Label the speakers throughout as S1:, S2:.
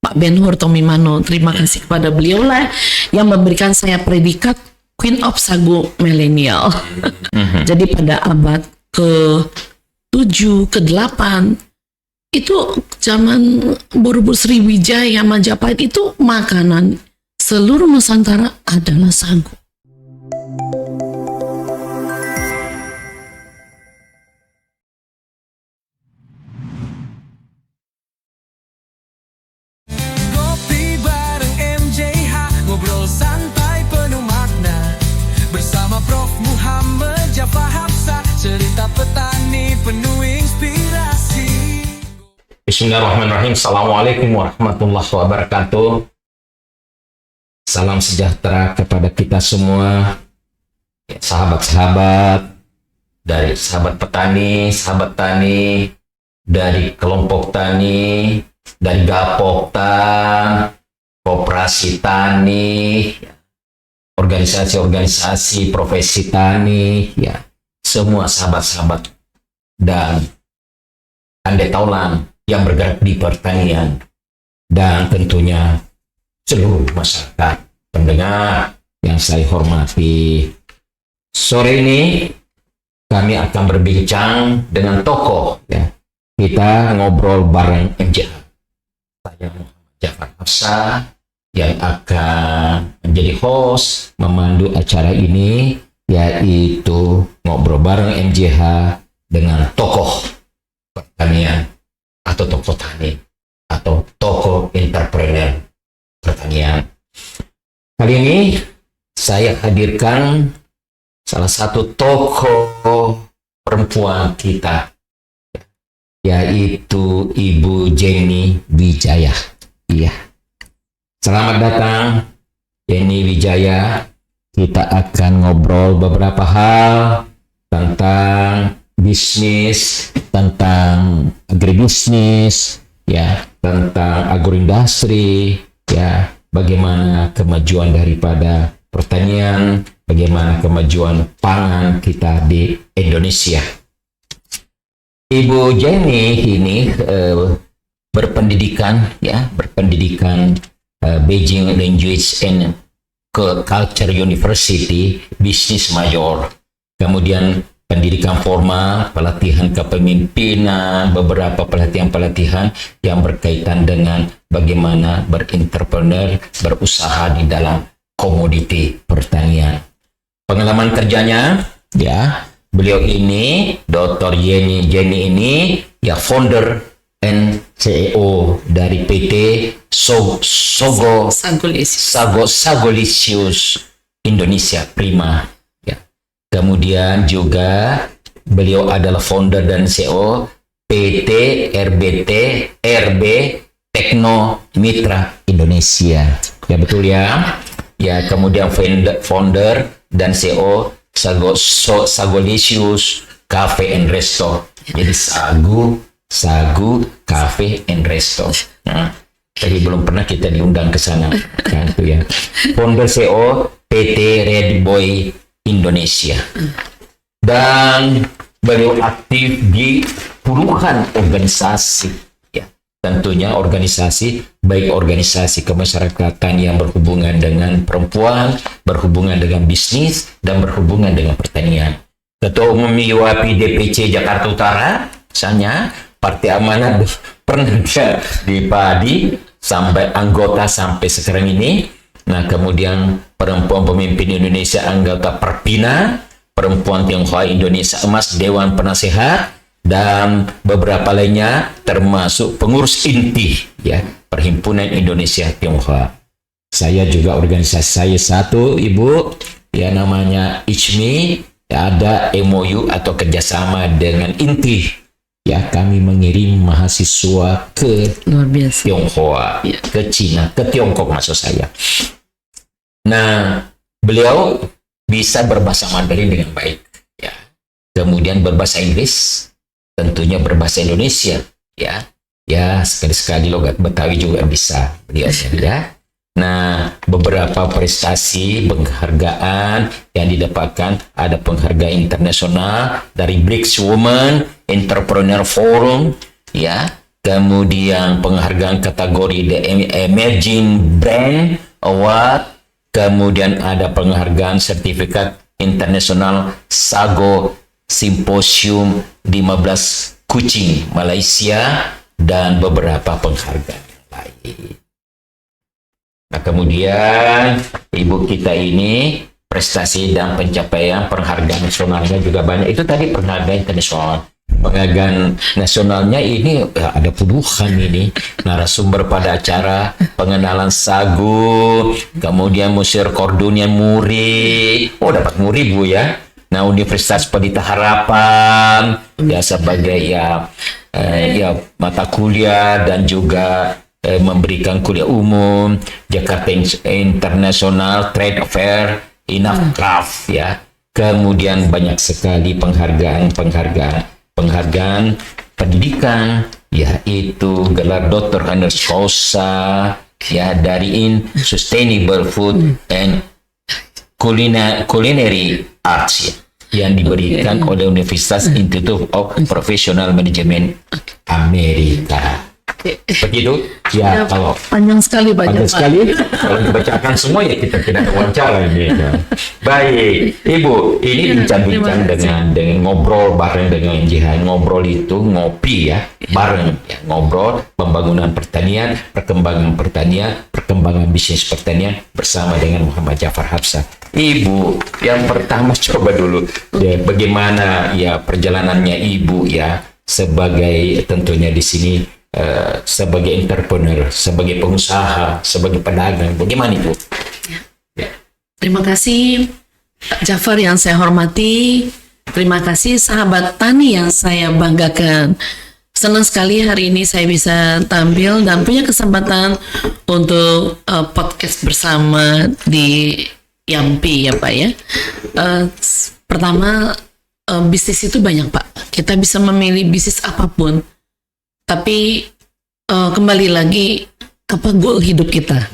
S1: Pak Ben-Hur Tomimano. Terima kasih kepada beliau lah yang memberikan saya predikat Queen of Sagu Millennial. Jadi pada abad ke-7, ke-8 itu zaman Borobudur Sriwijaya Majapahit itu makanan seluruh Nusantara adalah sagu.
S2: Ngopi bareng MJH, ngobrol santai penuh makna. Bersama Prof. Muhammad Jafar Hapsah, cerita petani penuh inspirasi.
S3: Bismillahirrahmanirrahim. Assalamualaikum warahmatullahi wabarakatuh. Salam sejahtera kepada kita semua, sahabat-sahabat dari sahabat petani, sahabat tani, dari kelompok tani, dari Gapokta, koperasi tani, organisasi-organisasi profesi tani, ya semua sahabat-sahabat dan andai taulan yang bergerak di pertanian, dan tentunya seluruh masyarakat pendengar yang saya hormati. Sore ini kami akan berbincang dengan tokoh, ya. Kita ngobrol bareng MJH. Saya Muhammad Jafar Hapsah yang akan menjadi host memandu acara ini, yaitu ngobrol bareng MJH dengan tokoh pertanian atau tokoh tani atau tokoh entrepreneur pertanian. Kali ini saya hadirkan salah satu tokoh perempuan kita, yaitu Ibu Jenny Wijaya. Iya. Selamat datang Jenny Wijaya. Kita akan ngobrol beberapa hal tentang bisnis, tentang agribisnis, ya, tentang agroindustri, ya, bagaimana kemajuan daripada pertanian, bagaimana kemajuan pangan kita di Indonesia. Ibu Jenny ini berpendidikan Beijing Language and Culture University, Business Major, kemudian pendidikan formal, pelatihan kepemimpinan, beberapa pelatihan-pelatihan yang berkaitan dengan bagaimana berentrepreneur, berusaha di dalam komoditi pertanian. Pengalaman kerjanya, ya, beliau ini, Dr. Jenny ini, ya, founder and CEO dari PT Sagolisius Indonesia Prima. Kemudian juga beliau adalah founder dan CEO PT RB Tekno Mitra Indonesia. Ya, betul ya. Ya, kemudian founder dan CEO Sagolisius Cafe and Resto. Jadi Sagu Cafe and Resto. Nah, tapi belum pernah kita diundang ke sana. Kan itu ya. Founder CEO PT Red Boy Indonesia, dan beliau aktif di puluhan organisasi, ya, tentunya baik organisasi kemasyarakatan yang berhubungan dengan perempuan, berhubungan dengan bisnis, dan berhubungan dengan pertanian. Ketua Umum IWAPI DPC Jakarta Utara, misalnya Partai Amanat, pernah di Padi sampai anggota sampai sekarang ini. Nah, kemudian perempuan pemimpin Indonesia anggota Perpina, perempuan Tionghoa Indonesia Emas Dewan Penasehat, dan beberapa lainnya termasuk pengurus inti, ya, Perhimpunan Indonesia Tionghoa. Saya juga organisasi saya satu, Ibu, ya, namanya ICMI, ya, ada MOU atau kerjasama dengan inti, ya, kami mengirim mahasiswa ke
S1: Luar biasa.
S3: Tionghoa,
S1: Ya.
S3: ke Cina, ke Tiongkok maksud saya. Nah, beliau bisa berbahasa Mandarin dengan baik, ya. Kemudian berbahasa Inggris, tentunya berbahasa Indonesia, ya. Ya, sekali-sekali logat Betawi juga bisa beliau, ya. Nah, beberapa prestasi penghargaan yang didapatkan, ada penghargaan internasional dari BRICS Women Entrepreneur Forum, ya. kemudian penghargaan kategori The Emerging Brand Award, kemudian ada penghargaan sertifikat internasional Sago Symposium 15 Kuching, Malaysia, dan beberapa penghargaan lain. Nah, kemudian ibu kita ini prestasi dan pencapaian penghargaan nasionalnya juga banyak. Itu tadi penghargaan internasional. Penghargaan nasionalnya ini ada puluhan ini narasumber pada acara pengenalan sagu, kemudian Musir Kordunia Muri. Oh, dapat Muri Bu ya. Nah, Universitas Pelita Harapan ya sebagai ya mata kuliah dan juga memberikan kuliah umum, Jakarta International Trade Fair, Inafcraft ya. Kemudian banyak sekali penghargaan pendidikan, yaitu gelar Dr. Honoris Causa ya dari Sustainable Food and Culinary Arts ya, yang diberikan oleh Universitas Institute of Professional Management Amerika. Begitu ya, kalau
S1: panjang sekali
S3: panjang sekali kalau dibacakan semua ya kita tidak wawancara ini ya. Baik Ibu, ini bincang-bincang dengan ngobrol bareng dengan Jihan. Ngobrol itu ngopi ya, bareng ya, ngobrol pembangunan pertanian, perkembangan bisnis pertanian bersama dengan Muhammad Jafar Hapsah. Ibu, yang pertama coba dulu ya, bagaimana ya perjalanannya Ibu ya sebagai tentunya di sini sebagai entrepreneur, sebagai pengusaha, sebagai pedagang, bagaimana itu?
S1: Ya. Terima kasih Pak Jafar yang saya hormati, terima kasih sahabat tani yang saya banggakan. Senang sekali hari ini saya bisa tampil dan punya kesempatan untuk podcast bersama di Yampi ya Pak ya. Pertama, bisnis itu banyak Pak, kita bisa memilih bisnis apapun. Tapi kembali lagi apa goal hidup kita.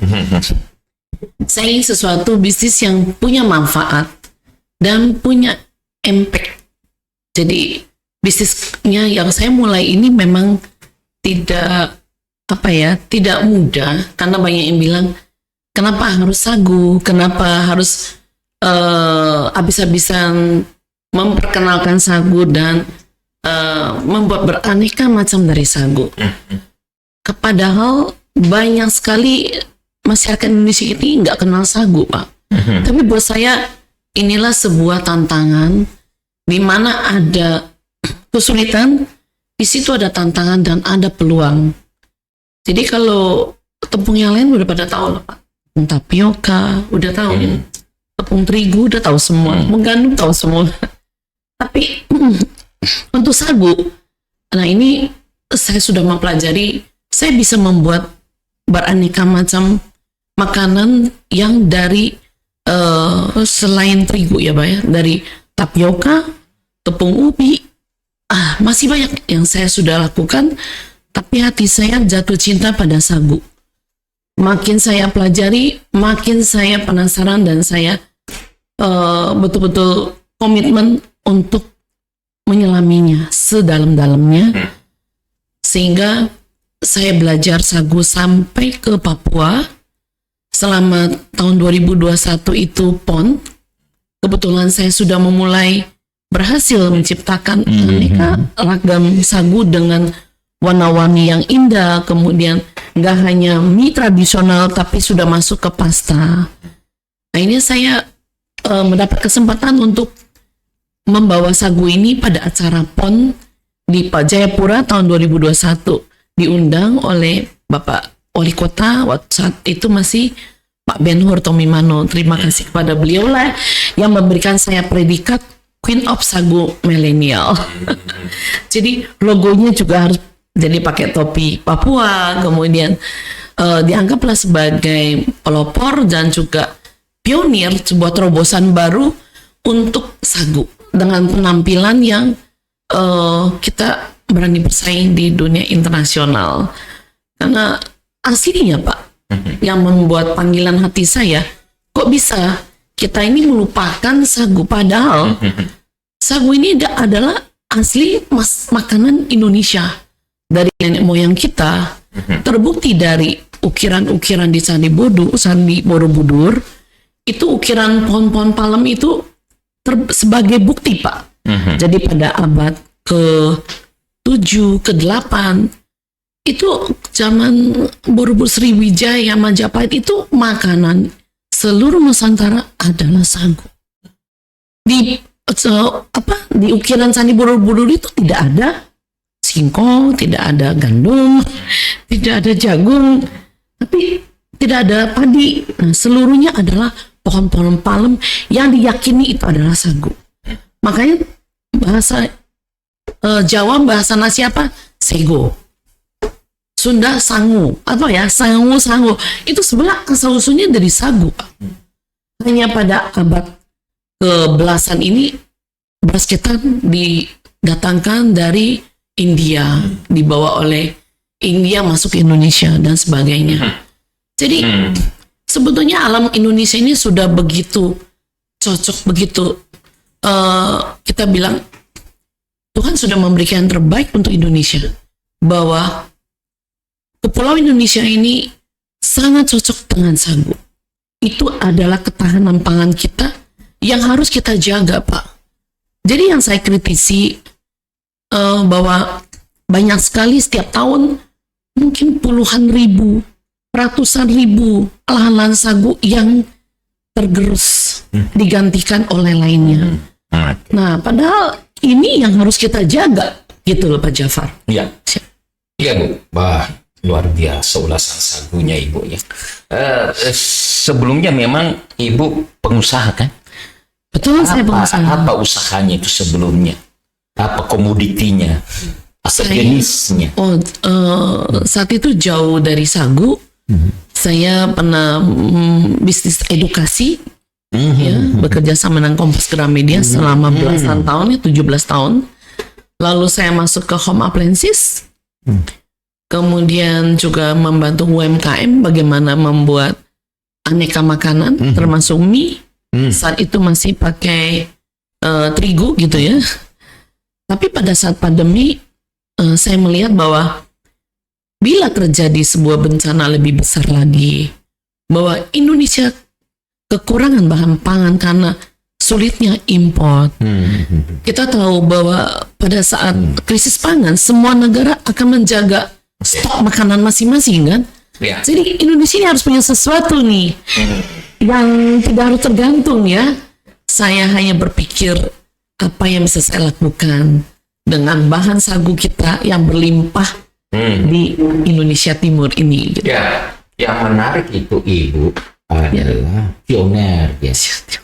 S1: Saya ingin sesuatu bisnis yang punya manfaat dan punya impact. Jadi bisnisnya yang saya mulai ini memang tidak mudah, karena banyak yang bilang kenapa harus sagu, kenapa harus habis-habisan memperkenalkan sagu dan membuat beraneka macam dari sagu. Padahal banyak sekali masyarakat Indonesia ini nggak kenal sagu Pak. Tapi buat saya inilah sebuah tantangan di mana ada kesulitan, di situ ada tantangan dan ada peluang. Jadi kalau tepung yang lain udah pada tahu lah Pak. Tepung tapioka udah tahu, tepung terigu udah tahu semua, tepung gandum tahu semua. Tapi untuk sagu, nah ini saya sudah mempelajari, saya bisa membuat beraneka macam makanan yang dari selain terigu ya Pak ya, dari tapioka, tepung ubi, masih banyak yang saya sudah lakukan, tapi hati saya jatuh cinta pada sagu. Makin saya pelajari, makin saya penasaran dan saya betul-betul komitmen untuk menyelaminya sedalam-dalamnya, sehingga saya belajar sagu sampai ke Papua selama tahun 2021 itu PON. Kebetulan saya sudah memulai berhasil menciptakan aneka ragam sagu dengan warna-warni yang indah, kemudian nggak hanya mie tradisional tapi sudah masuk ke pasta. Nah ini saya mendapat kesempatan untuk membawa sagu ini pada acara PON di Pak Jayapura tahun 2021, diundang oleh Bapak Wali Kota waktu saat itu masih Pak Ben-Hur Tomimano. Terima kasih kepada beliau lah yang memberikan saya predikat Queen of Sagu Millennial. Jadi logonya juga harus jadi pakai topi Papua, kemudian dianggaplah sebagai pelopor dan juga pionir sebuah terobosan baru untuk sagu dengan penampilan yang kita berani bersaing di dunia internasional. Karena aslinya Pak, yang membuat panggilan hati saya, kok bisa kita ini melupakan sagu, padahal sagu ini adalah asli makanan Indonesia. dari nenek moyang kita, terbukti dari ukiran-ukiran di Candi Borobudur, itu ukiran pohon-pohon palem itu sebagai bukti, Pak. Jadi pada abad ke-7, ke-8, itu zaman Borobudur Sriwijaya, Majapahit, itu makanan seluruh Nusantara adalah sagu. Di ukiran Candi Borobudur itu tidak ada singkong, tidak ada gandum, tidak ada jagung, tapi tidak ada padi. Nah, seluruhnya adalah pohon-pohon palem yang diyakini itu adalah sagu. Makanya bahasa Jawa, bahasa nasi apa? Sego. Sunda sangu. Atau ya, sangu. Itu sebenarnya asal-usulnya dari sagu, Pak. Hanya pada abad ke-belasan ini beras ketan didatangkan dari India, dibawa oleh India masuk ke Indonesia dan sebagainya. Jadi sebetulnya alam Indonesia ini sudah begitu cocok, begitu kita bilang Tuhan sudah memberikan yang terbaik untuk Indonesia, bahwa Kepulauan Indonesia ini sangat cocok dengan sagu. Itu adalah ketahanan pangan kita yang harus kita jaga, Pak. Jadi yang saya kritisi bahwa banyak sekali setiap tahun mungkin puluhan ribu, ratusan ribu lahan-lahan sagu yang tergerus digantikan oleh lainnya. Nah, padahal ini yang harus kita jaga, gitu loh Pak Jafar.
S3: Iya, iya Bu. Wah, luar biasa ulasan sagunya Ibu ya. Sebelumnya memang Ibu pengusaha kan?
S1: Betul, saya pengusaha.
S3: Apa usahanya itu sebelumnya? Apa komoditinya? Apa jenisnya?
S1: Saat itu jauh dari sagu. Saya pernah bisnis edukasi, ya, bekerja sama dengan Kompas Gramedia selama belasan tahun, ya, 17 tahun. Lalu saya masuk ke home appliances. Kemudian juga membantu UMKM bagaimana membuat aneka makanan, termasuk mie. Saat itu masih pakai terigu gitu ya. Tapi pada saat pandemi, saya melihat bahwa bila terjadi sebuah bencana lebih besar lagi, bahwa Indonesia kekurangan bahan pangan karena sulitnya impor. Kita tahu bahwa pada saat krisis pangan, semua negara akan menjaga stok makanan masing-masing kan. Jadi Indonesia ini harus punya sesuatu nih yang tidak harus tergantung ya. Saya hanya berpikir apa yang bisa saya lakukan dengan bahan sagu kita yang berlimpah di Indonesia Timur ini. Gitu.
S3: Ya, yang menarik itu Ibu adalah pioner ya.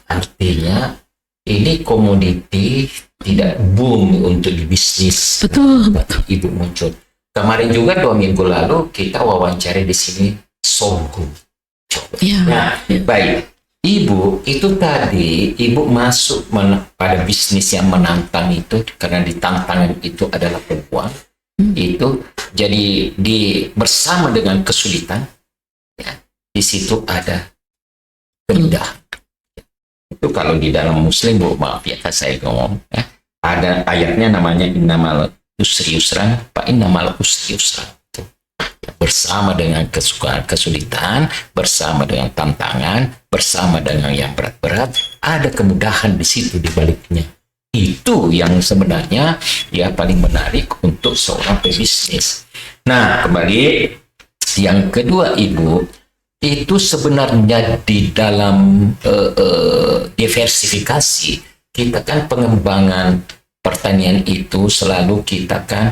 S3: Artinya ini komoditi tidak boom untuk bisnis.
S1: Betul.
S3: Ibu muncul. Kemarin juga 2 minggu lalu kita wawancara di sini sorghum. Baik. Ibu itu tadi Ibu masuk pada bisnis yang menantang itu karena di tantangan itu adalah peluang. Itu jadi bersama dengan kesulitan ya, di situ ada keindahan. Itu kalau di dalam Muslim Bu, maaf ya saya ngomong ya, ada ayatnya namanya innamal usri yusran fa innamal usri yusran. Bersama dengan kesulitan, bersama dengan tantangan, bersama dengan yang berat-berat, ada kemudahan di situ di baliknya. Itu yang sebenarnya ya paling menarik untuk seorang pebisnis. Nah, kembali yang kedua Ibu, itu sebenarnya di dalam diversifikasi kita kan pengembangan pertanian itu selalu kita kan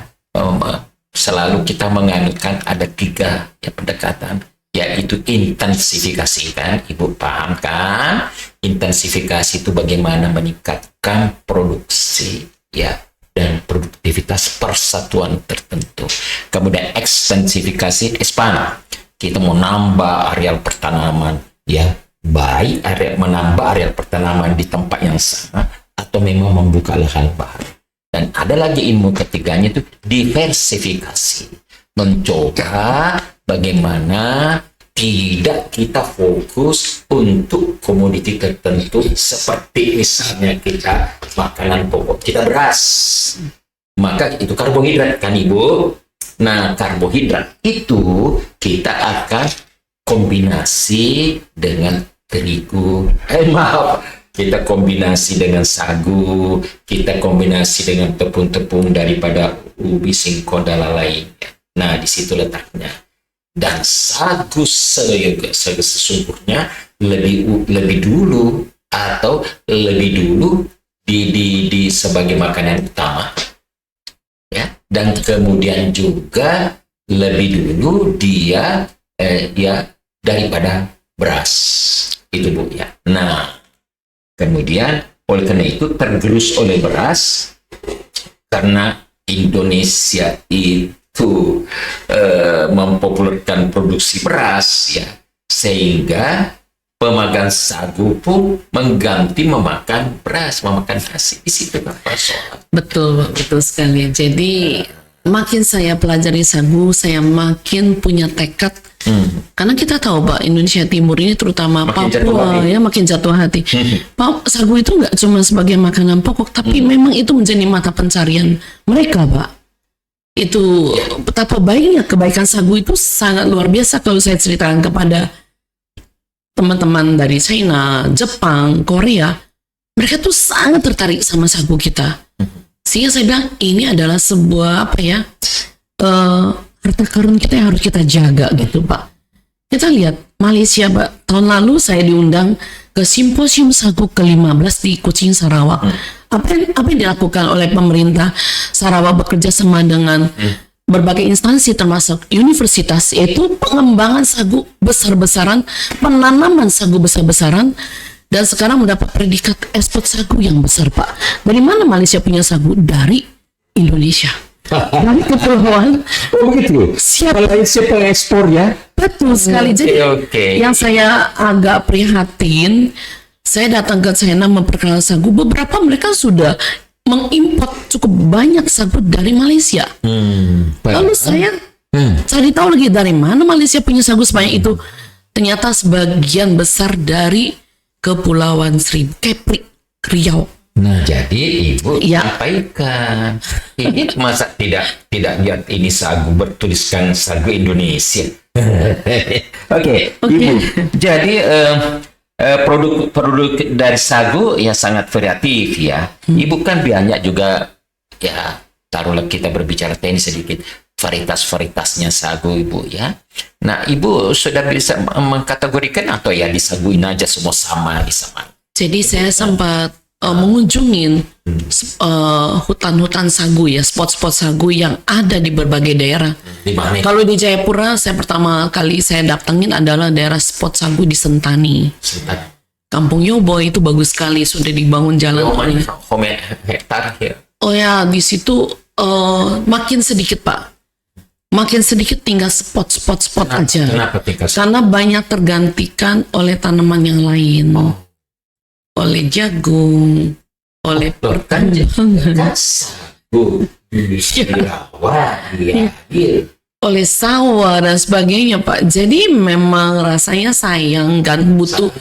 S3: selalu kita menganutkan ada 3 ya, pendekatan, yaitu intensifikasi kan, Ibu paham kan? Intensifikasi itu bagaimana meningkatkan produksi ya dan produktivitas persatuan tertentu. Kemudian ekstensifikasi, expand, kita mau nambah areal pertanaman ya, baik menambah areal pertanaman di tempat yang sama atau memang membuka lahan baru. Dan ada lagi ilmu ketiganya itu diversifikasi. Mencoba bagaimana tidak kita fokus untuk komoditi tertentu seperti misalnya kita makanan pokok, kita beras. Maka itu karbohidrat kan Ibu. Nah, karbohidrat itu kita akan kombinasi dengan terigu. Maaf, kita kombinasi dengan sagu, kita kombinasi dengan tepung-tepung daripada ubi, singkong, dan lain. Nah, di situ letaknya. Dan sagu sesungguhnya lebih dulu di sebagai makanan utama, ya. Dan kemudian juga lebih dulu dia daripada beras, itu Bu ya. Nah, kemudian oleh karena itu tergerus oleh beras karena Indonesia itu mempopulerkan produksi beras, ya, sehingga pemegang sagu pun mengganti memakan beras, memakan nasi. Di situ Pak persoalan.
S1: Betul sekali. Jadi makin saya pelajari sagu, saya makin punya tekad. Karena kita tahu Pak, Indonesia Timur ini terutama Papua ya makin jatuh hati. Pak, sagu itu nggak cuma sebagai makanan pokok, tapi memang itu menjadi mata pencarian mereka Pak. Itu betapa baiknya kebaikan sagu itu sangat luar biasa kalau saya ceritakan kepada teman-teman dari China, Jepang, Korea. Mereka tuh sangat tertarik sama sagu kita. Sehingga saya bilang ini adalah sebuah harta karun kita yang harus kita jaga gitu Pak. Kita lihat Malaysia Pak, tahun lalu saya diundang ke simposium sagu ke-15 di Kuching, Sarawak. Apa yang dilakukan oleh pemerintah Sarawak bekerja sama dengan berbagai instansi termasuk universitas, yaitu pengembangan sagu besar-besaran, penanaman sagu besar-besaran, dan sekarang mendapat predikat ekspor sagu yang besar Pak. Dari mana Malaysia punya sagu? Dari Indonesia. Dari kepulauan.
S3: Begitu. Malaysia pengekspor ya.
S1: Betul sekali. Jadi yang saya agak prihatin, saya datang ke China memperkenalkan sagu, beberapa mereka sudah mengimpor cukup banyak sagu dari Malaysia. Lalu saya cari tahu lagi dari mana Malaysia punya sagu sebanyak itu. Ternyata sebagian besar dari Kepulauan Seribu, Kepri, Riau.
S3: Nah, jadi Ibu sampaikan, ini masa tidak lihat ini sagu bertuliskan sagu Indonesia. Oke. Ibu. Jadi produk dari sagu ya sangat variatif ya. Ibu kan banyak juga ya, taruhlah kita berbicara teknis sedikit, varietas-varietasnya sagu Ibu ya. Nah, Ibu sudah bisa mengkategorikan atau ya disaguin aja semua sama disamain?
S1: Jadi saya sempat mengunjungin hutan-hutan sagu ya, spot-spot sagu yang ada di berbagai daerah. Kalau di Jayapura, saya pertama kali saya datengin adalah daerah spot sagu di Sentani. Kampung Yobo itu bagus sekali, sudah dibangun jalan.
S3: Hektar ya.
S1: Oh ya, di situ makin sedikit Pak. Makin sedikit tinggal spot aja.
S3: Kenapa tinggal?
S1: Karena banyak tergantikan oleh tanaman yang lain. Oleh jagung, oleh pertanian, oleh sawah dan sebagainya Pak. Jadi memang rasanya sayang kan, butuh.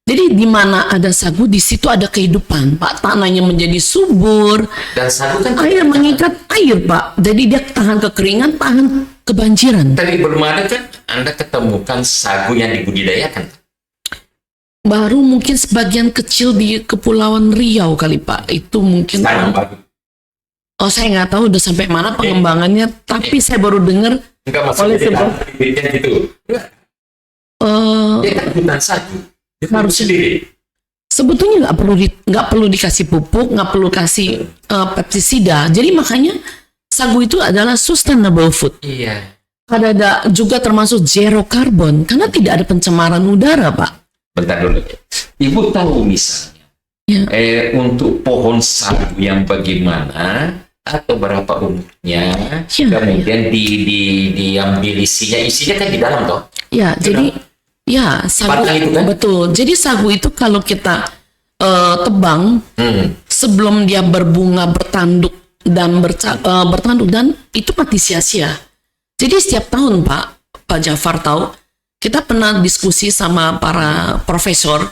S1: Jadi di mana ada sagu, di situ ada kehidupan Pak. Tanahnya menjadi subur.
S3: Dan sagu kan
S1: air mengikat air Pak. Jadi dia tahan kekeringan, tahan kebanjiran.
S3: Tapi belum ada kan Anda ketemukan sagu yang dibudidayakan?
S1: Baru mungkin sebagian kecil di Kepulauan Riau kali Pak. Itu mungkin. Oh, saya nggak tahu udah sampai mana pengembangannya. Tapi saya baru dengar oleh sebuah
S3: itu. Dia kan hutan sagu.
S1: Harus sendiri. Sebetulnya nggak perlu dikasih pupuk, nggak perlu kasih pestisida. Jadi makanya sagu itu adalah sustainable food.
S3: Iya.
S1: Ada juga termasuk zero carbon karena tidak ada pencemaran udara Pak.
S3: Bentar dulu. Ibu tahu misalnya untuk pohon sagu yang bagaimana atau berapa umurnya, kemudian diambil isinya kan di dalam toh?
S1: Ya, jadi ya sagu itu kan? Betul. Jadi sagu itu kalau kita tebang sebelum dia berbunga, bertanduk dan bertanduk dan itu mati sia-sia. Jadi setiap tahun Pak Jafar tahu, kita pernah diskusi sama para profesor.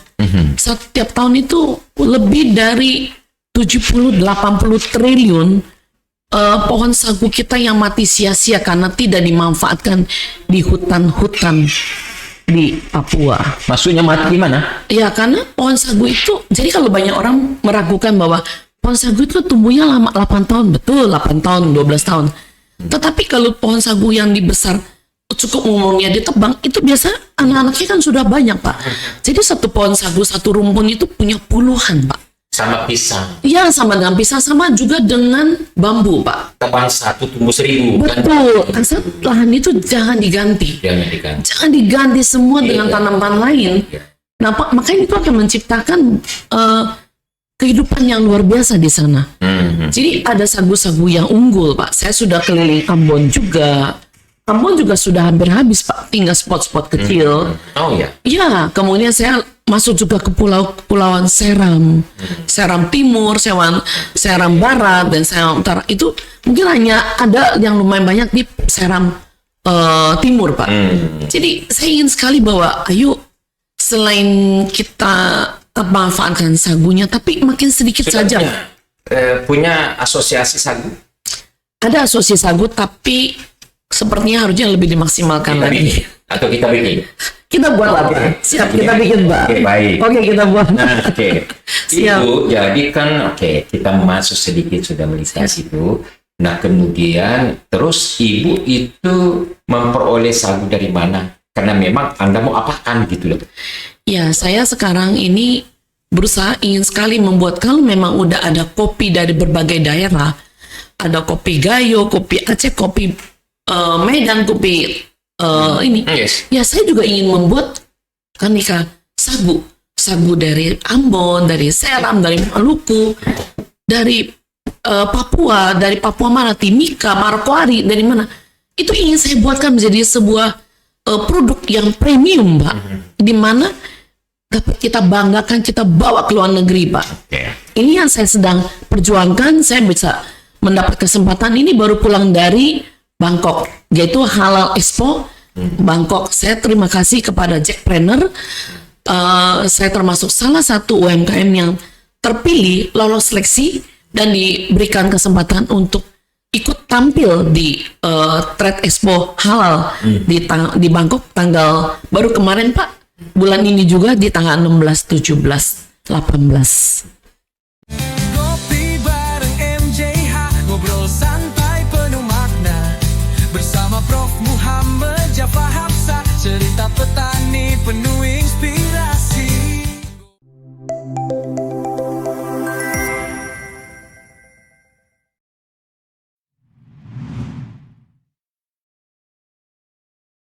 S1: Setiap tahun itu lebih dari 70-80 triliun pohon sagu kita yang mati sia-sia karena tidak dimanfaatkan di hutan-hutan di Papua.
S3: Maksudnya mati gimana?
S1: Ya, karena pohon sagu itu, jadi kalau banyak orang meragukan bahwa pohon sagu itu tumbuhnya lama 8 tahun, betul 8 tahun, 12 tahun. Tetapi kalau pohon sagu yang dibesar cukup umurnya ditebang, itu biasa anak-anaknya kan sudah banyak, Pak. Jadi satu pohon sagu, satu rumpun itu punya puluhan, Pak.
S3: Sama pisang.
S1: Ya, sama dengan pisang, sama juga dengan bambu, Pak.
S3: Tebang 1 tumbuh 1000.
S1: Betul. Asal lahan itu jangan diganti.
S3: Jangan diganti.
S1: Jangan diganti semua dengan tanaman lain. Nah, makanya itu akan menciptakan kehidupan yang luar biasa di sana. Jadi ada sagu-sagu yang unggul, Pak. Saya sudah keliling Ambon juga. Ambon juga sudah hampir habis, Pak. Tinggal spot-spot kecil.
S3: Oh ya.
S1: Ya, kemudian saya masuk juga ke Kepulauan Seram. Seram Timur, Seram Barat, dan Seram Utara. Itu mungkin hanya ada yang lumayan banyak di Seram Timur, Pak. Jadi saya ingin sekali bahwa ayo selain kita manfaatkan sagunya, tapi makin sedikit saja.
S3: Punya asosiasi sagu?
S1: Ada asosiasi sagu, tapi sepertinya harusnya lebih dimaksimalkan lagi.
S3: Atau kita bikin?
S1: Kita buat lah, Pak. Siap, kita bikin, Pak.
S3: Oke, baik.
S1: Oke, kita buat.
S3: Nah, oke.
S1: Siap.
S3: Itu jadi kan kita masuk sedikit sudah melintas itu. Nah, kemudian terus ibu itu memperoleh sagu dari mana? Karena memang Anda mau apakan gitu loh.
S1: Ya, saya sekarang ini berusaha ingin sekali membuat, kalau memang udah ada kopi dari berbagai daerah, ada kopi Gayo, kopi Aceh, kopi Medan, kopi ini.
S3: Yes.
S1: Ya, saya juga ingin membuat kanika sagu dari Ambon, dari Seram, dari Maluku, dari Papua, dari Papua mana, Timika, Manokwari, dari mana. Itu ingin saya buatkan menjadi sebuah produk yang premium, Pak. Di mana dapat kita banggakan, kita bawa ke luar negeri, Pak. Ini yang saya sedang perjuangkan. Saya bisa mendapat kesempatan ini baru pulang dari Bangkok, yaitu Halal Expo Bangkok. Saya terima kasih kepada Jackpreneur. Saya termasuk salah satu UMKM yang terpilih, lolos seleksi, dan diberikan kesempatan untuk ikut tampil di Trade Expo Halal di Bangkok tanggal baru kemarin, Pak. Bulan ini juga di tanggal 16, 17, 18.